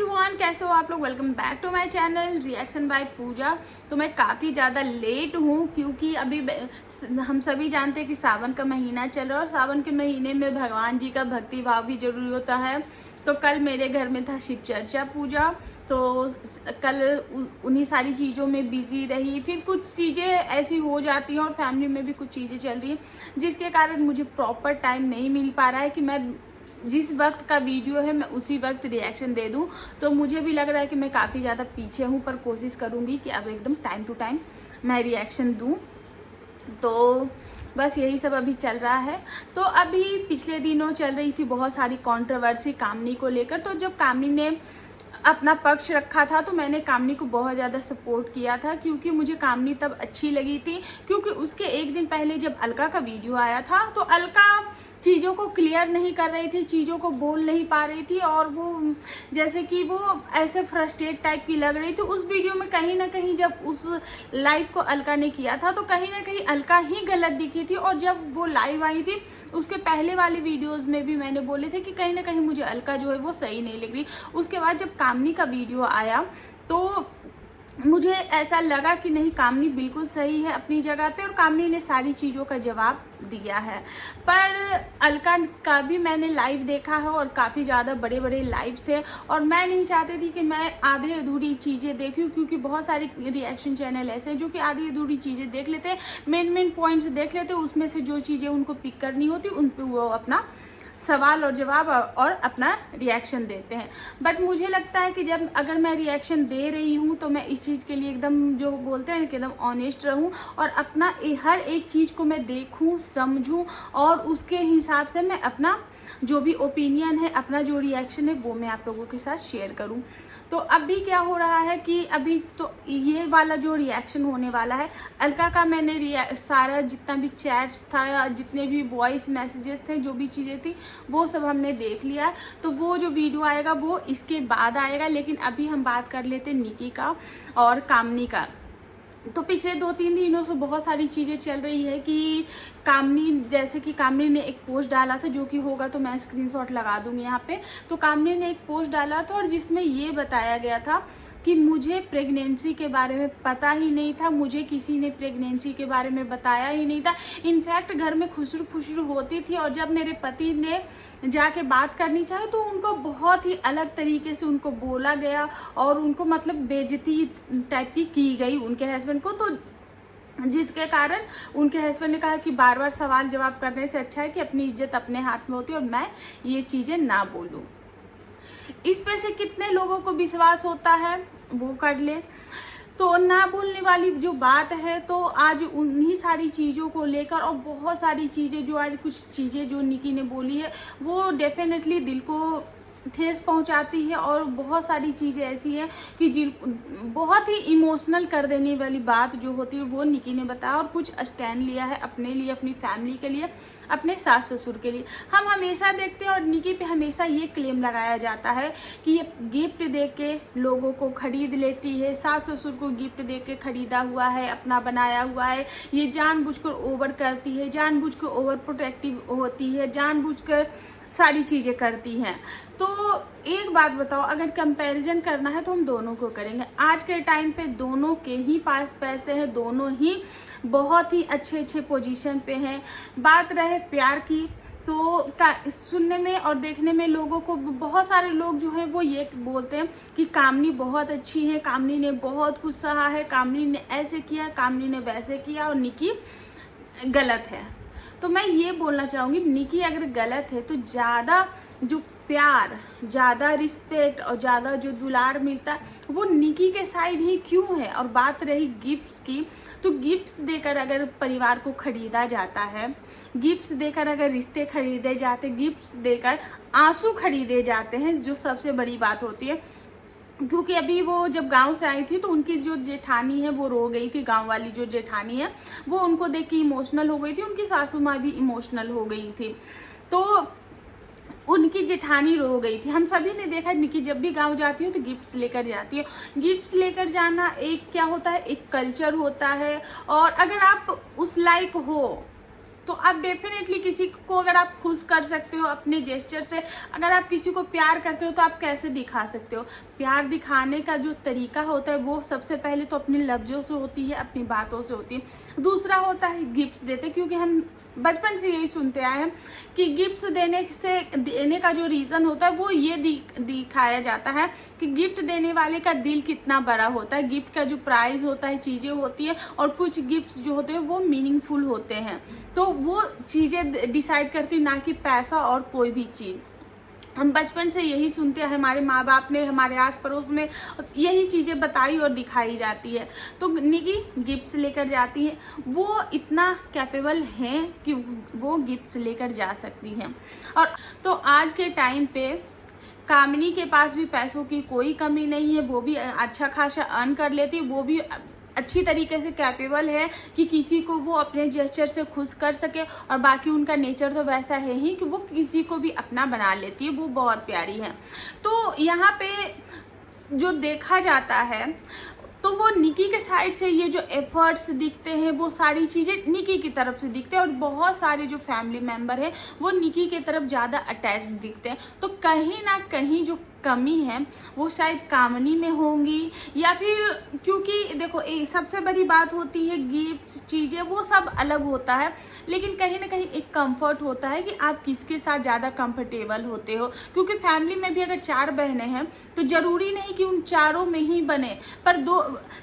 Everyone, कैसे हो आप लोग। Welcome back to my channel reaction by Pooja. तो मैं काफ़ी ज़्यादा लेट हूँ क्योंकि अभी हम सभी जानते हैं कि सावन का महीना चल रहा है और सावन के महीने में भगवान जी का भक्ति भाव भी जरूरी होता है। तो कल मेरे घर में था शिव चर्चा पूजा, तो कल उन्हीं सारी चीज़ों में बिजी रही। फिर कुछ चीज़ें ऐसी हो जाती हैं और फैमिली में भी कुछ चीज़ें चल रही हैं जिसके कारण मुझे प्रॉपर टाइम नहीं मिल पा रहा है कि मैं जिस वक्त का वीडियो है मैं उसी वक्त रिएक्शन दे दूं। तो मुझे भी लग रहा है कि मैं काफ़ी ज़्यादा पीछे हूं, पर कोशिश करूंगी कि अब एकदम टाइम टू टाइम मैं रिएक्शन दूं। तो बस यही सब अभी चल रहा है। तो अभी पिछले दिनों चल रही थी बहुत सारी कंट्रोवर्सी कामनी को लेकर। तो जब कामनी ने अपना पक्ष रखा था तो मैंने कामनी को बहुत ज़्यादा सपोर्ट किया था, क्योंकि मुझे कामनी तब अच्छी लगी थी। क्योंकि उसके एक दिन पहले जब अलका का वीडियो आया था तो अलका चीज़ों को क्लियर नहीं कर रही थी, चीज़ों को बोल नहीं पा रही थी और वो जैसे कि वो ऐसे फ्रस्ट्रेट टाइप की लग रही थी उस वीडियो में। कहीं ना कहीं जब उस लाइव को अलका ने किया था तो कहीं ना कहीं अलका ही गलत दिखी थी। और जब वो लाइव आई थी उसके पहले वाले वीडियोस में भी मैंने बोले थे कि कहीं ना कहीं मुझे अलका जो है वो सही नहीं लग रही। उसके बाद जब कामनी का वीडियो आया तो मुझे ऐसा लगा कि नहीं, कामनी बिल्कुल सही है अपनी जगह पे और कामनी ने सारी चीज़ों का जवाब दिया है। पर अलका का भी मैंने लाइव देखा है और काफ़ी ज़्यादा बड़े बड़े लाइव थे और मैं नहीं चाहती थी कि मैं आधे अधूरी चीज़ें देखूं, क्योंकि बहुत सारे रिएक्शन चैनल ऐसे हैं जो कि आधी अधूरी चीज़ें देख लेते हैं, मेन पॉइंट्स देख लेते हैं, उसमें से जो चीज़ें उनको पिक करनी होती उन पर वो अपना सवाल और जवाब और अपना रिएक्शन देते हैं। बट मुझे लगता है कि जब अगर मैं रिएक्शन दे रही हूँ तो मैं इस चीज़ के लिए एकदम जो बोलते हैं कि एकदम ऑनेस्ट रहूँ और अपना हर एक चीज़ को मैं देखूँ, समझूँ और उसके हिसाब से मैं अपना जो भी ओपिनियन है, अपना जो रिएक्शन है वो मैं आप लोगों के साथ शेयर करूँ। तो अभी क्या हो रहा है कि अभी तो ये वाला जो रिएक्शन होने वाला है, अलका का मैंने सारा जितना भी चैट्स था या जितने भी वॉइस मैसेजेस थे, जो भी चीज़ें थी वो सब हमने देख लिया है। तो वो जो वीडियो आएगा वो इसके बाद आएगा। लेकिन अभी हम बात कर लेते निकी का और कामनी का। तो पिछले 2-3 दिनों से बहुत सारी चीज़ें चल रही है कि कामनी, जैसे कि कामनी ने एक पोस्ट डाला था, जो कि होगा तो मैं स्क्रीनशॉट लगा दूंगी यहाँ पे। तो कामनी ने एक पोस्ट डाला था और जिसमें ये बताया गया था कि मुझे प्रेगनेंसी के बारे में पता ही नहीं था, मुझे किसी ने प्रेगनेंसी के बारे में बताया ही नहीं था। इनफैक्ट घर में खुशरू खुशरू होती थी और जब मेरे पति ने जाके बात करनी चाहिए तो उनको बहुत ही अलग तरीके से उनको बोला गया और उनको मतलब बेइज्जती टाइप की गई उनके हस्बैंड को। तो जिसके कारण उनके हस्बैंड ने कहा कि बार बार सवाल जवाब करने से अच्छा है कि अपनी इज्जत अपने हाथ में होती है और मैं ये चीज़ें ना बोलूँ। इस पे से कितने लोगों को विश्वास होता है वो कर ले। तो ना बोलने वाली जो बात है, तो आज उन्हीं सारी चीज़ों को लेकर और बहुत सारी चीज़ें जो आज कुछ चीज़ें जो निकी ने बोली है वो डेफिनेटली दिल को ठेस पहुंचाती है और बहुत सारी चीज़ें ऐसी हैं कि बहुत ही इमोशनल कर देने वाली बात जो होती है वो निकी ने बताया और कुछ स्टैंड लिया है अपने लिए, अपनी फैमिली के लिए, अपने सास ससुर के लिए। हम हमेशा देखते हैं और निकी पे हमेशा ये क्लेम लगाया जाता है कि ये गिफ्ट दे के लोगों को खरीद लेती है, सास ससुर को गिफ्ट दे के खरीदा हुआ है, अपना बनाया हुआ है, ये जानबूझकर ओवर करती है, जानबूझकर ओवर प्रोटेक्टिव होती है, जानबूझकर सारी चीज़ें करती हैं। तो एक बात बताओ, अगर कंपैरिजन करना है तो हम दोनों को करेंगे। आज के टाइम पे दोनों के ही पास पैसे हैं, दोनों ही बहुत ही अच्छे पोजीशन पे हैं। बात रहे प्यार की तो सुनने में और देखने में लोगों को बहुत सारे लोग जो हैं वो ये बोलते हैं कि कामनी बहुत अच्छी है, कामनी ने बहुत कुछ सहा है, कामनी ने ऐसे किया, कामनी ने वैसे किया और निकी गलत है। तो मैं ये बोलना चाहूँगी, निकी अगर गलत है तो ज़्यादा जो प्यार, ज़्यादा रिस्पेक्ट और ज़्यादा जो दुलार मिलता है वो निकी के साइड ही क्यों है। और बात रही गिफ्ट्स की, तो गिफ्ट्स देकर अगर परिवार को खरीदा जाता है, गिफ्ट्स देकर अगर रिश्ते खरीदे जाते, गिफ्ट्स देकर आंसू खरीदे जाते हैं, जो सबसे बड़ी बात होती है। क्योंकि अभी वो जब गांव से आई थी तो उनकी जो जेठानी है वो रो गई थी, गांव वाली जो जेठानी है वो उनको देख के इमोशनल हो गई थी, उनकी सासू माँ भी इमोशनल हो गई थी। तो उनकी जेठानी रो गई थी। हम सभी ने देखा निकी जब भी गांव जाती है तो गिफ्ट्स लेकर जाती है। गिफ्ट्स लेकर जाना एक क्या होता है, एक कल्चर होता है। और अगर आप उस लायक हो तो आप डेफिनेटली किसी को अगर आप खुश कर सकते हो अपने जेस्चर से, अगर आप किसी को प्यार करते हो तो आप कैसे दिखा सकते हो। प्यार दिखाने का जो तरीका होता है वो सबसे पहले तो अपने लफ्जों से होती है, अपनी बातों से होती है। दूसरा होता है गिफ्ट्स देते, क्योंकि हम बचपन से यही सुनते आए हैं कि गिफ्ट्स देने का जो रीज़न होता है वो ये दिखाया जाता है कि गिफ्ट देने वाले का दिल कितना बड़ा होता है, गिफ्ट का जो प्राइस होता है, चीज़ें होती है, और कुछ गिफ्ट्स जो होते हैं वो मीनिंगफुल होते हैं। तो वो चीज़ें डिसाइड करती, ना कि पैसा और कोई भी चीज़। हम बचपन से यही सुनते हैं, हमारे माँ बाप ने, हमारे आस पड़ोस में यही चीज़ें बताई और दिखाई जाती है। तो निकी गिफ्ट्स लेकर जाती है, वो इतना कैपेबल हैं कि वो गिफ्ट्स लेकर जा सकती हैं। और तो आज के टाइम पे कामिनी के पास भी पैसों की कोई कमी नहीं है, वो भी अच्छा खासा अर्न कर लेती है, वो भी अच्छी तरीके से कैपेबल है कि किसी को वो अपने जेस्चर से खुश कर सके। और बाकी उनका नेचर तो वैसा है ही कि वो किसी को भी अपना बना लेती है, वो बहुत प्यारी है। तो यहाँ पे जो देखा जाता है तो वो निकी के साइड से ये जो एफर्ट्स दिखते हैं वो सारी चीज़ें निकी की तरफ से दिखते हैं, और बहुत सारे जो फैमिली मेम्बर हैं वो निकी की तरफ ज़्यादा अटैच्ड दिखते हैं। तो कहीं ना कहीं जो कमी है वो शायद कामिनी में होंगी, या फिर क्योंकि देखो सबसे बड़ी बात होती है गिफ्ट्स, चीज़ें, वो सब अलग होता है, लेकिन कहीं ना कहीं एक कंफर्ट होता है कि आप किसके साथ ज़्यादा कंफर्टेबल होते हो। क्योंकि फैमिली में भी अगर 4 बहनें हैं तो ज़रूरी नहीं कि उन चारों में ही बने, पर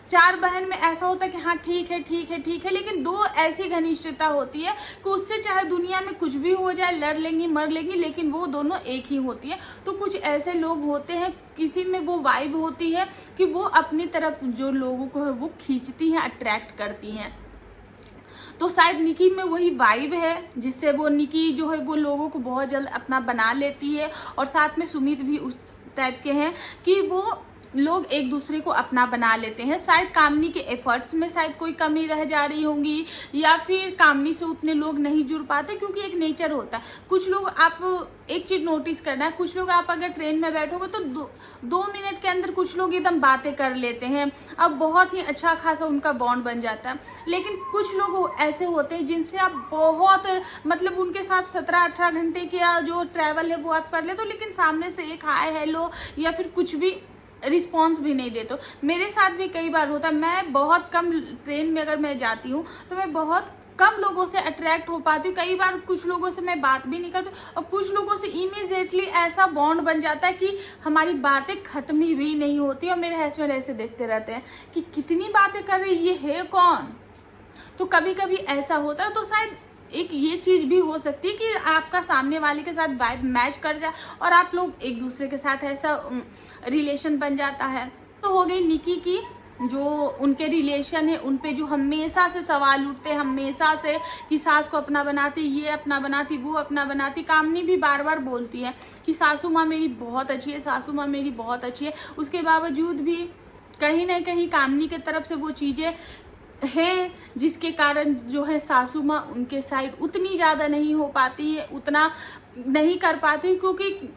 4 बहन में ऐसा होता है कि हाँ ठीक है ठीक है ठीक है, लेकिन 2 ऐसी घनिष्ठता होती है कि उससे चाहे दुनिया में कुछ भी हो जाए, लड़ लेंगी मर लेंगी, लेकिन वो दोनों एक ही होती है। तो कुछ ऐसे लोग होते हैं, किसी में वो वाइब होती है कि वो अपनी तरफ जो लोगों को है वो खींचती हैं, अट्रैक्ट करती हैं। तो शायद निकी में वही वाइब है जिससे वो निकी जो है वो लोगों को बहुत जल्द अपना बना लेती है। और साथ में सुमित भी उस टाइप के हैं कि वो लोग एक दूसरे को अपना बना लेते हैं। शायद कामिनी के एफर्ट्स में शायद कोई कमी रह जा रही होंगी, या फिर कामिनी से उतने लोग नहीं जुड़ पाते, क्योंकि एक नेचर होता है। कुछ लोग, आप एक चीज नोटिस करना है, कुछ लोग आप अगर ट्रेन में बैठोगे तो 2 मिनट के अंदर कुछ लोग एकदम बातें कर लेते हैं, अब बहुत ही अच्छा खासा उनका बॉन्ड बन जाता है। लेकिन कुछ लोग ऐसे होते हैं जिनसे आप बहुत, मतलब उनके साथ 17-18 घंटे का जो ट्रैवल है वो आप कर लेते हो, लेकिन सामने से एक हाय हेलो या फिर कुछ भी रिस्पॉन्स भी नहीं देते। मेरे साथ भी कई बार होता है, मैं बहुत कम ट्रेन में अगर मैं जाती हूँ तो मैं बहुत कम लोगों से अट्रैक्ट हो पाती हूँ। कई बार कुछ लोगों से मैं बात भी नहीं करती, और कुछ लोगों से इमीडिएटली ऐसा बॉन्ड बन जाता है कि हमारी बातें खत्म ही भी नहीं होती। और मेरे हस्बैंड ऐसे देखते रहते हैं कि कितनी बातें कर रही, ये है कौन। तो कभी कभी ऐसा होता है। तो शायद एक ये चीज भी हो सकती है कि आपका सामने वाले के साथ वाइब मैच कर जाए और आप लोग एक दूसरे के साथ ऐसा रिलेशन बन जाता है। तो हो गई निकी की जो उनके रिलेशन है, उन पे जो हमेशा से सवाल उठते हैं, हमेशा से कि सास को अपना बनाती, ये अपना बनाती, वो अपना बनाती। कामिनी भी बार बार बोलती है कि सासू माँ मेरी बहुत अच्छी है, सासू माँ मेरी बहुत अच्छी है। उसके बावजूद भी कहीं ना कहीं कामिनी की तरफ से वो चीज़ें है जिसके कारण जो है सासू माँ उनके साइड उतनी ज़्यादा नहीं हो पाती है, उतना नहीं कर पाती, क्योंकि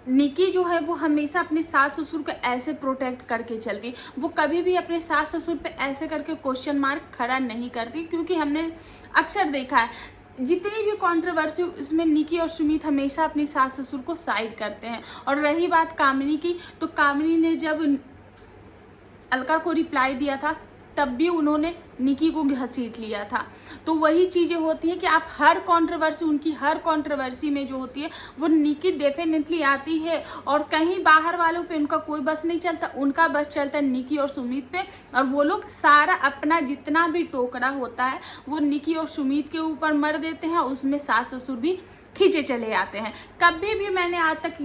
निकी जो है वो हमेशा अपने सास ससुर को ऐसे प्रोटेक्ट करके चलती। वो कभी भी अपने सास ससुर पे ऐसे करके क्वेश्चन मार्क खड़ा नहीं करती, क्योंकि हमने अक्सर देखा है जितनी भी कंट्रोवर्सी उसमें निकी और सुमित हमेशा अपनी सास ससुर को साइड करते हैं। और रही बात कामिनी की, तो कामिनी ने जब अलका को रिप्लाई दिया था तब भी उन्होंने निकी को घसीट लिया था। तो वही चीज़ें होती हैं कि आप हर कंट्रोवर्सी, उनकी हर कंट्रोवर्सी में जो होती है वो निकी डेफिनेटली आती है, और कहीं बाहर वालों पे उनका कोई बस नहीं चलता, उनका बस चलता है निकी और सुमित पे। और वो लोग सारा अपना जितना भी टोकरा होता है वो निकी और सुमित के ऊपर मर देते हैं, उसमें सास ससुर भी खींचे चले आते हैं। कभी भी मैंने आज तक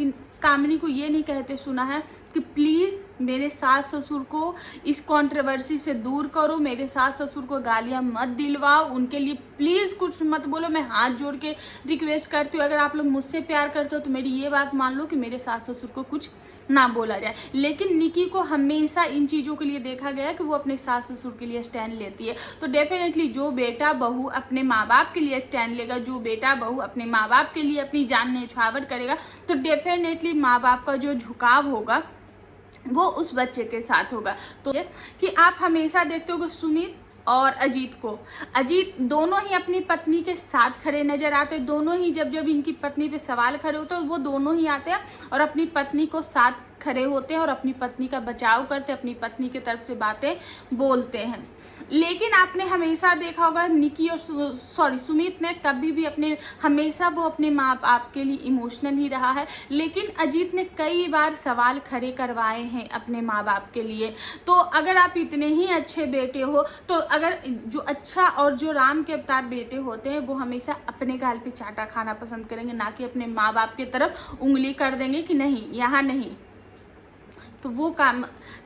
कामिनी को ये नहीं कहते सुना है कि प्लीज़ मेरे सास ससुर को इस कंट्रोवर्सी से दूर करो, मेरे सास ससुर को गालियां मत दिलवाओ, उनके लिए प्लीज़ कुछ मत बोलो। मैं हाथ जोड़ के रिक्वेस्ट करती हूँ, अगर आप लोग मुझसे प्यार करते हो तो मेरी ये बात मान लो कि मेरे सास ससुर को कुछ ना बोला जाए। लेकिन निकी को हमेशा इन चीज़ों के लिए देखा गया कि वो अपने सास ससुर के लिए स्टैंड लेती है। तो डेफिनेटली जो बेटा बहू अपने माँ बाप के लिए स्टैंड लेगा, जो बेटा बहू अपने माँ बाप के लिए अपनी जान न्यौछावर करेगा, तो डेफिनेटली माँ बाप का जो झुकाव होगा वो उस बच्चे के साथ होगा। तो कि आप हमेशा देखते हो कि सुमित और अजीत को। अजीत दोनों ही अपनी पत्नी के साथ खड़े नजर आते, दोनों ही जब जब इनकी पत्नी पे सवाल खड़े होते हैं वो दोनों ही आते हैं और अपनी पत्नी को साथ खड़े होते हैं और अपनी पत्नी का बचाव करते, अपनी पत्नी की तरफ से बातें बोलते हैं। लेकिन आपने हमेशा देखा होगा निकी और सुमित ने कभी भी हमेशा वो अपने माँ बाप के लिए इमोशनल ही रहा है, लेकिन अजीत ने कई बार सवाल खड़े करवाए हैं अपने माँ बाप के लिए। तो अगर आप इतने ही अच्छे बेटे हो तो अगर जो अच्छा और जो राम के अवतार बेटे होते हैं वो हमेशा अपने गाल पे चाटा खाना पसंद करेंगे, ना कि अपने माँ बाप की तरफ उंगली कर देंगे कि नहीं यहाँ नहीं। तो वो काम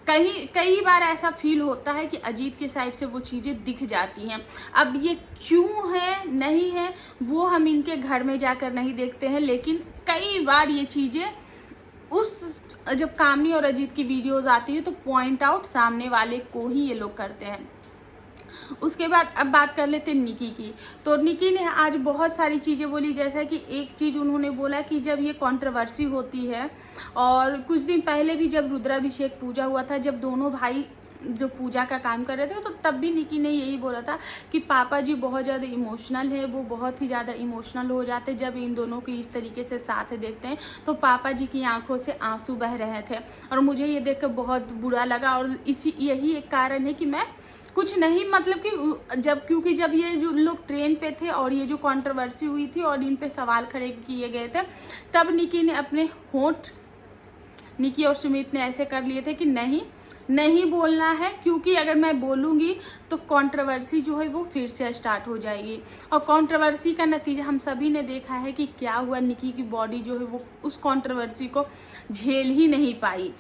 कई बार ऐसा फील होता है कि अजीत की साइड से वो चीज़ें दिख जाती हैं। अब ये क्यों है नहीं है वो हम इनके घर में जाकर नहीं देखते हैं, लेकिन कई बार ये चीज़ें जब कामनी और अजीत की वीडियोस आती है तो पॉइंट आउट सामने वाले को ही ये लोग करते हैं। उसके बाद अब बात कर लेते हैं निकी की। तो निकी ने आज बहुत सारी चीज़ें बोली, जैसा कि एक चीज़ उन्होंने बोला कि जब ये कंट्रोवर्सी होती है, और कुछ दिन पहले भी जब रुद्राभिषेक पूजा हुआ था, जब दोनों भाई जो पूजा का काम कर रहे थे, तो तब भी निकी ने यही बोला था कि पापा जी बहुत ज़्यादा इमोशनल है, वो बहुत ही ज़्यादा इमोशनल हो जाते जब इन दोनों को इस तरीके से साथ देखते हैं। तो पापा जी की आंखों से आंसू बह रहे थे और मुझे ये देख कर बहुत बुरा लगा, और यही एक कारण है कि मैं कुछ नहीं, मतलब कि क्योंकि जब ये जो लोग ट्रेन पे थे और ये जो कंट्रोवर्सी हुई थी और इन पे सवाल खड़े किए गए थे, तब निकी ने अपने होंठ, निकी और सुमित ने ऐसे कर लिए थे कि नहीं बोलना है, क्योंकि अगर मैं बोलूँगी तो कंट्रोवर्सी जो है वो फिर से स्टार्ट हो जाएगी। और कंट्रोवर्सी का नतीजा हम सभी ने देखा है कि क्या हुआ, निकी की बॉडी जो है वो उस कंट्रोवर्सी को झेल ही नहीं पाई,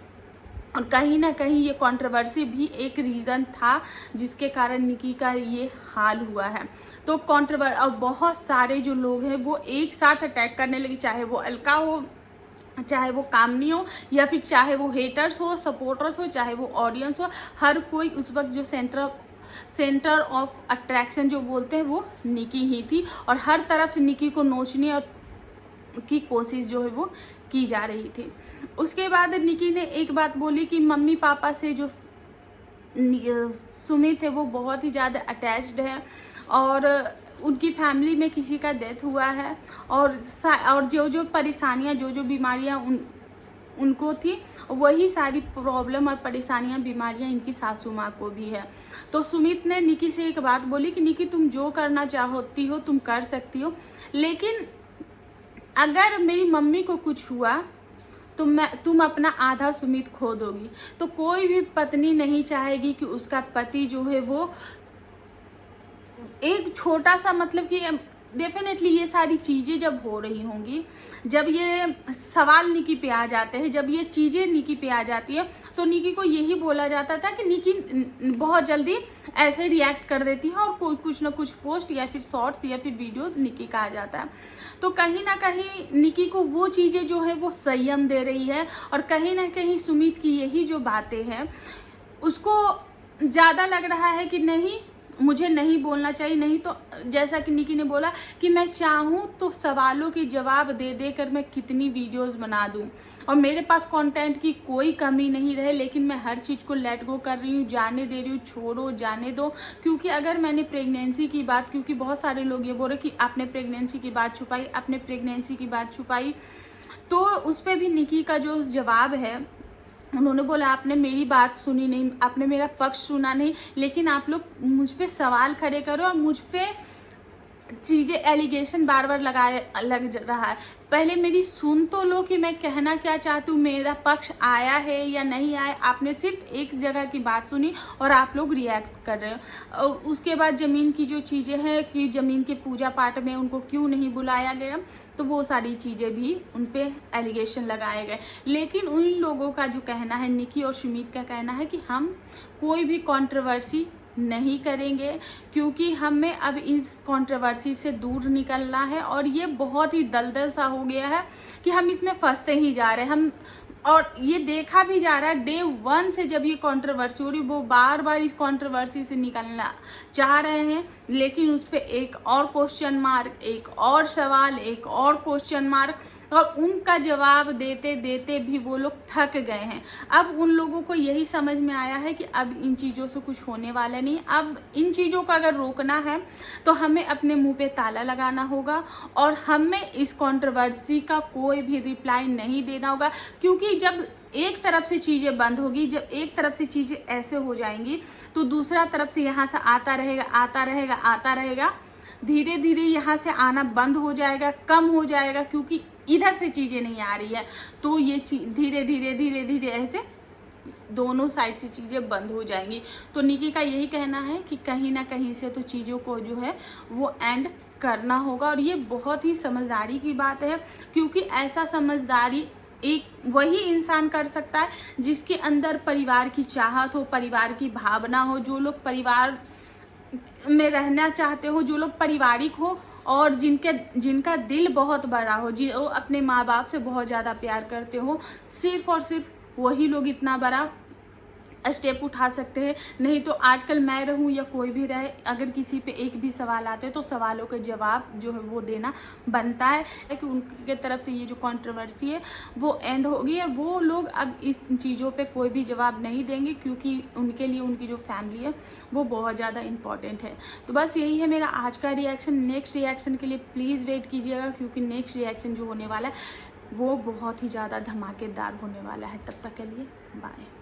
और कहीं ना कहीं ये कंट्रोवर्सी भी एक रीज़न था जिसके कारण निकी का ये हाल हुआ है। तो और बहुत सारे जो लोग हैं वो एक साथ अटैक करने लगे, चाहे वो अलका हो, चाहे वो कामनी हो, या फिर चाहे वो हेटर्स हो, सपोर्टर्स हो, चाहे वो ऑडियंस हो, हर कोई उस वक्त जो सेंटर ऑफ अट्रैक्शन जो बोलते हैं वो निकी ही थी, और हर तरफ से निकी को नोचने की कोशिश जो है वो की जा रही थी। उसके बाद निकी ने एक बात बोली कि मम्मी पापा से जो सुमित है वो बहुत ही ज़्यादा अटैच्ड है, और उनकी फैमिली में किसी का डेथ हुआ है, और जो परेशानियां जो बीमारियां उनको थी, वही सारी प्रॉब्लम और परेशानियां बीमारियां इनकी सासू माँ को भी है। तो सुमित ने निकी से एक बात बोली कि निकी तुम जो करना चाहती हो तुम कर सकती हो, लेकिन अगर मेरी मम्मी को कुछ हुआ तो तुम अपना आधा सुमित खो दोगी। तो कोई भी पत्नी नहीं चाहेगी कि उसका पति जो है वो एक छोटा सा, मतलब कि डेफिनेटली ये सारी चीज़ें जब हो रही होंगी, जब ये सवाल निकी पे आ जाते हैं, जब ये चीज़ें निकी पे आ जाती है, तो निकी को यही बोला जाता था कि निकी बहुत जल्दी ऐसे रिएक्ट कर देती है और कोई कुछ ना कुछ पोस्ट या फिर शॉर्ट्स या फिर वीडियो निकी का आ जाता है। तो कहीं ना कहीं निकी को वो चीज़ें जो है वो संयम दे रही है, और कहीं ना कहीं सुमित की यही जो बातें हैं उसको ज़्यादा लग रहा है कि नहीं, मुझे नहीं बोलना चाहिए। नहीं तो जैसा कि निकी ने बोला कि मैं चाहूँ तो सवालों के जवाब दे देकर मैं कितनी वीडियोस बना दूँ, और मेरे पास कंटेंट की कोई कमी नहीं रहे, लेकिन मैं हर चीज़ को लेट गो कर रही हूँ, जाने दे रही हूँ, छोड़ो जाने दो। क्योंकि अगर मैंने प्रेगनेंसी की बात, क्योंकि बहुत सारे लोग ये बोल रहे कि आपने प्रेगनेंसी की बात छुपाई, आपने प्रेगनेंसी की बात छुपाई, तो उस पर भी निकी का जो जवाब है, उन्होंने बोला आपने मेरी बात सुनी नहीं, आपने मेरा पक्ष सुना नहीं, लेकिन आप लोग मुझ पे सवाल खड़े करो और मुझ पे चीज़ें एलिगेशन बार बार लग रहा है। पहले मेरी सुन तो लो कि मैं कहना क्या चाहती हूँ, मेरा पक्ष आया है या नहीं आया। आपने सिर्फ एक जगह की बात सुनी और आप लोग रिएक्ट कर रहे हो। और उसके बाद ज़मीन की जो चीज़ें हैं कि ज़मीन के पूजा पाठ में उनको क्यों नहीं बुलाया गया, तो वो सारी चीज़ें भी उन पे एलिगेशन लगाए गए। लेकिन उन लोगों का जो कहना है, निकी और सुमित का कहना है कि हम कोई भी कंट्रोवर्सी नहीं करेंगे, क्योंकि हमें अब इस कंट्रोवर्सी से दूर निकलना है, और ये बहुत ही दलदल सा हो गया है कि हम इसमें फंसते ही जा रहे हैं। और ये देखा भी जा रहा है डे 1 से, जब ये कंट्रोवर्सी हो रही, वो बार बार इस कंट्रोवर्सी से निकलना चाह रहे हैं, लेकिन उस पर एक और क्वेश्चन मार्क, एक और सवाल, एक और क्वेश्चन मार्क, और उनका जवाब देते देते भी वो लोग थक गए हैं। अब उन लोगों को यही समझ में आया है कि अब इन चीज़ों से कुछ होने वाला नहीं। अब इन चीज़ों को अगर रोकना है तो हमें अपने मुंह पे ताला लगाना होगा और हमें इस कंट्रोवर्सी का कोई भी रिप्लाई नहीं देना होगा, क्योंकि जब एक तरफ से चीज़ें बंद होगी, जब एक तरफ से चीज़ें ऐसे हो जाएंगी तो दूसरा तरफ से यहाँ से आता रहेगा आता रहेगा आता रहेगा, धीरे धीरे यहाँ से आना बंद हो जाएगा, कम हो जाएगा, क्योंकि इधर से चीज़ें नहीं आ रही है। तो ये धीरे धीरे धीरे धीरे ऐसे दोनों साइड से चीज़ें बंद हो जाएंगी। तो निकी का यही कहना है कि कहीं ना कहीं से तो चीज़ों को जो है वो एंड करना होगा। और ये बहुत ही समझदारी की बात है, क्योंकि ऐसा समझदारी एक वही इंसान कर सकता है जिसके अंदर परिवार की चाहत हो, परिवार की भावना हो, जो लोग परिवार में रहना चाहते हो, जो लोग पारिवारिक हो और जिनका दिल बहुत बड़ा हो, जो अपने माँ बाप से बहुत ज़्यादा प्यार करते हो। सिर्फ और सिर्फ वही लोग इतना बड़ा स्टेप उठा सकते हैं। नहीं तो आजकल मैं रहूं या कोई भी रहे, अगर किसी पे एक भी सवाल आते हैं तो सवालों के जवाब जो है वो देना बनता है कि उनके तरफ से ये जो कंट्रोवर्सी है वो एंड होगी और वो लोग अब इस चीज़ों पे कोई भी जवाब नहीं देंगे, क्योंकि उनके लिए उनकी जो फैमिली है वो बहुत ज़्यादा इंपॉर्टेंट है। तो बस यही है मेरा आज का रिएक्शन। नेक्स्ट रिएक्शन के लिए प्लीज़ वेट कीजिएगा, क्योंकि नेक्स्ट रिएक्शन जो होने वाला है वो बहुत ही ज़्यादा धमाकेदार होने वाला है। तब तक के लिए बाय।